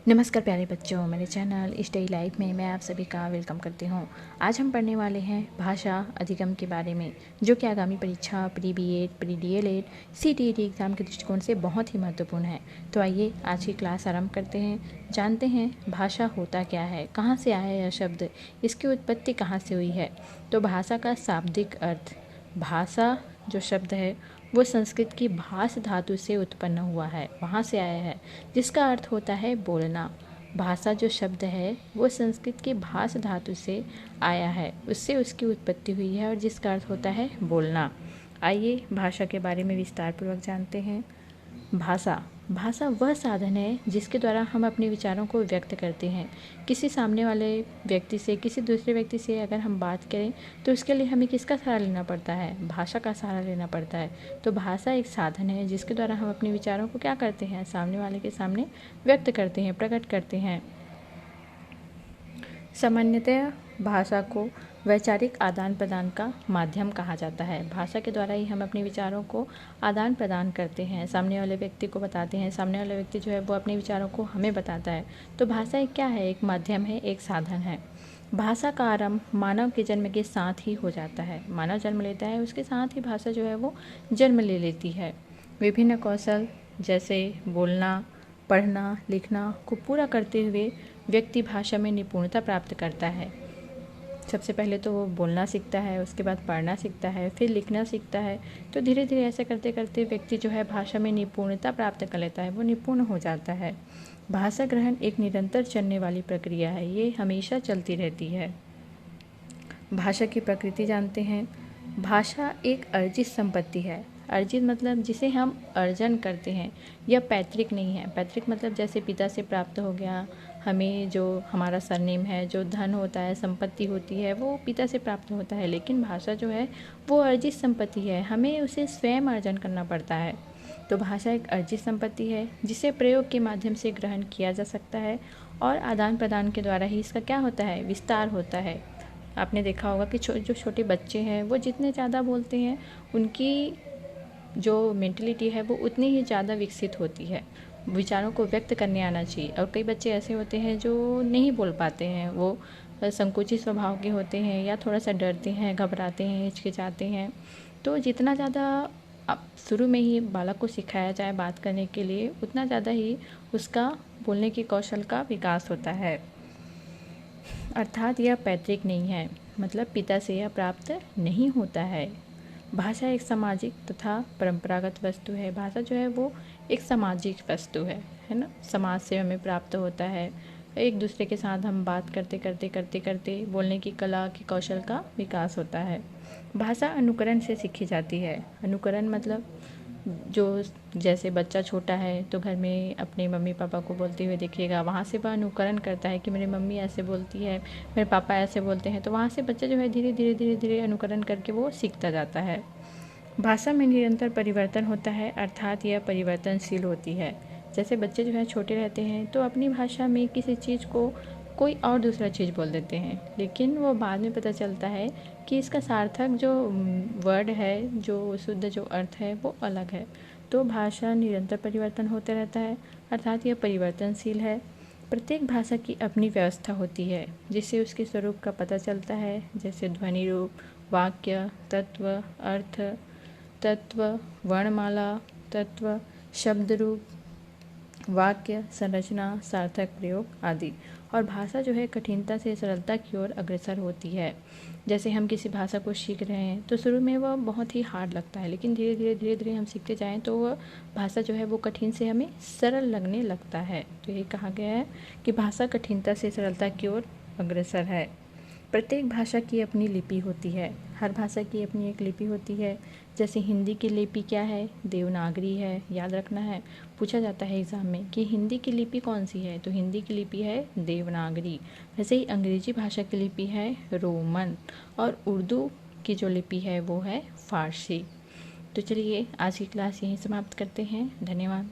नमस्कार प्यारे बच्चों, मेरे चैनल स्टडी लाइफ में मैं आप सभी का वेलकम करती हूँ। आज हम पढ़ने वाले हैं भाषा अधिगम के बारे में, जो कि आगामी परीक्षा pre BEd, pre DElEd, CTET exam के दृष्टिकोण से बहुत ही महत्वपूर्ण है। तो आइए आज की क्लास आरंभ करते हैं। जानते हैं भाषा होता क्या है, कहाँ से आया यह शब्द, इसकी उत्पत्ति कहाँ से हुई है। तो भाषा का शाब्दिक अर्थ, भाषा जो शब्द है वो संस्कृत की भास धातु से उत्पन्न हुआ है, वहाँ से आया है, जिसका अर्थ होता है बोलना। भाषा जो शब्द है वो संस्कृत की भास धातु से आया है, उससे उसकी उत्पत्ति हुई है और जिसका अर्थ होता है बोलना। आइए भाषा के बारे में विस्तार पूर्वक जानते हैं। भाषा वह साधन है जिसके द्वारा हम अपने विचारों को व्यक्त करते हैं। किसी सामने वाले व्यक्ति से, किसी दूसरे व्यक्ति से अगर हम बात करें तो उसके लिए हमें किसका सहारा लेना पड़ता है? भाषा का सहारा लेना पड़ता है। तो भाषा एक साधन है जिसके द्वारा हम अपने विचारों को क्या करते हैं? सामने वाले के सामने व्यक्त करते हैं, प्रकट करते हैं। सामान्यतः भाषा को वैचारिक आदान प्रदान का माध्यम कहा जाता है। भाषा के द्वारा ही हम अपने विचारों को आदान प्रदान करते हैं, सामने वाले व्यक्ति को बताते हैं, सामने वाला व्यक्ति जो है वो अपने विचारों को हमें बताता है। तो भाषा एक क्या है? एक माध्यम है, एक साधन है। भाषा का आरंभ मानव के जन्म के साथ ही हो जाता है। मानव जन्म लेता है, उसके साथ ही भाषा जो है वो जन्म ले लेती है। विभिन्न कौशल जैसे बोलना, पढ़ना, लिखना को पूरा करते हुए व्यक्ति भाषा में निपुणता प्राप्त करता है। सबसे पहले तो वो बोलना सीखता है, उसके बाद पढ़ना सीखता है, फिर लिखना सीखता है। तो धीरे धीरे ऐसे करते करते व्यक्ति जो है भाषा में निपुणता प्राप्त कर लेता है, वो निपुण हो जाता है। भाषा ग्रहण एक निरंतर चलने वाली प्रक्रिया है, ये हमेशा चलती रहती है। भाषा की प्रकृति जानते हैं। भाषा एक अर्जित संपत्ति है। अर्जित मतलब जिसे हम अर्जन करते हैं, यह पैतृक नहीं है। पैतृक मतलब जैसे पिता से प्राप्त हो गया, हमें जो हमारा सरनेम है, जो धन होता है, संपत्ति होती है, वो पिता से प्राप्त होता है। लेकिन भाषा जो है वो अर्जित संपत्ति है, हमें उसे स्वयं अर्जन करना पड़ता है। तो भाषा एक अर्जित संपत्ति है जिसे प्रयोग के माध्यम से ग्रहण किया जा सकता है और आदान प्रदान के द्वारा ही इसका क्या होता है? विस्तार होता है। आपने देखा होगा कि जो छोटे बच्चे हैं वो जितने ज़्यादा बोलते हैं, उनकी जो मेंटलिटी है वो उतनी ही ज़्यादा विकसित होती है। विचारों को व्यक्त करने आना चाहिए। और कई बच्चे ऐसे होते हैं जो नहीं बोल पाते हैं, वो संकुचित स्वभाव के होते हैं या थोड़ा सा डरते हैं, घबराते हैं, हिचकिचाते हैं। तो जितना ज़्यादा अब शुरू में ही बालक को सिखाया जाए बात करने के लिए, उतना ज़्यादा ही उसका बोलने के कौशल का विकास होता है। अर्थात यह पैतृक नहीं है, मतलब पिता से यह प्राप्त नहीं होता है। भाषा एक सामाजिक तथा परंपरागत वस्तु है। भाषा जो है वो एक सामाजिक वस्तु है ना। समाज से हमें प्राप्त होता है। एक दूसरे के साथ हम बात करते करते करते करते बोलने की कला के कौशल का विकास होता है। भाषा अनुकरण से सीखी जाती है। अनुकरण मतलब जो जैसे बच्चा छोटा है तो घर में अपने मम्मी पापा को बोलते हुए देखिएगा, वहाँ से वह अनुकरण करता है कि मेरी मम्मी ऐसे बोलती है, मेरे पापा ऐसे बोलते हैं। तो वहाँ से बच्चा जो है धीरे धीरे धीरे धीरे अनुकरण करके वो सीखता जाता है। भाषा में निरंतर परिवर्तन होता है, अर्थात यह परिवर्तनशील होती है। जैसे बच्चे जो है छोटे रहते हैं तो अपनी भाषा में किसी चीज़ को कोई और दूसरा चीज़ बोल देते हैं, लेकिन वो बाद में पता चलता है कि इसका सार्थक जो वर्ड है, जो शुद्ध जो अर्थ है वो अलग है। तो भाषा निरंतर परिवर्तन होता रहता है, अर्थात यह परिवर्तनशील है। प्रत्येक भाषा की अपनी व्यवस्था होती है जिससे उसके स्वरूप का पता चलता है, जैसे ध्वनि रूप, वाक्य, तत्व, अर्थ, तत्व, वर्णमाला, तत्व, शब्द रूप, वाक्य, संरचना, सार्थक प्रयोग आदि। और भाषा जो है कठिनता से सरलता की ओर अग्रसर होती है। जैसे हम किसी भाषा को सीख रहे हैं तो शुरू में वह बहुत ही हार्ड लगता है, लेकिन धीरे धीरे हम सीखते जाएं तो वह भाषा जो है वो कठिन से हमें सरल लगने लगता है। तो ये कहा गया है कि भाषा कठिनता से सरलता की ओर अग्रसर है। प्रत्येक भाषा की अपनी लिपि होती है। हर भाषा की अपनी एक लिपि होती है। जैसे हिंदी की लिपि क्या है? देवनागरी है, याद रखना है। पूछा जाता है एग्ज़ाम में कि हिंदी की लिपि कौन सी है, तो हिंदी की लिपि है देवनागरी। वैसे ही अंग्रेजी भाषा की लिपि है रोमन, और उर्दू की जो लिपि है वो है फारसी। तो चलिए आज की क्लास यहीं समाप्त करते हैं। धन्यवाद।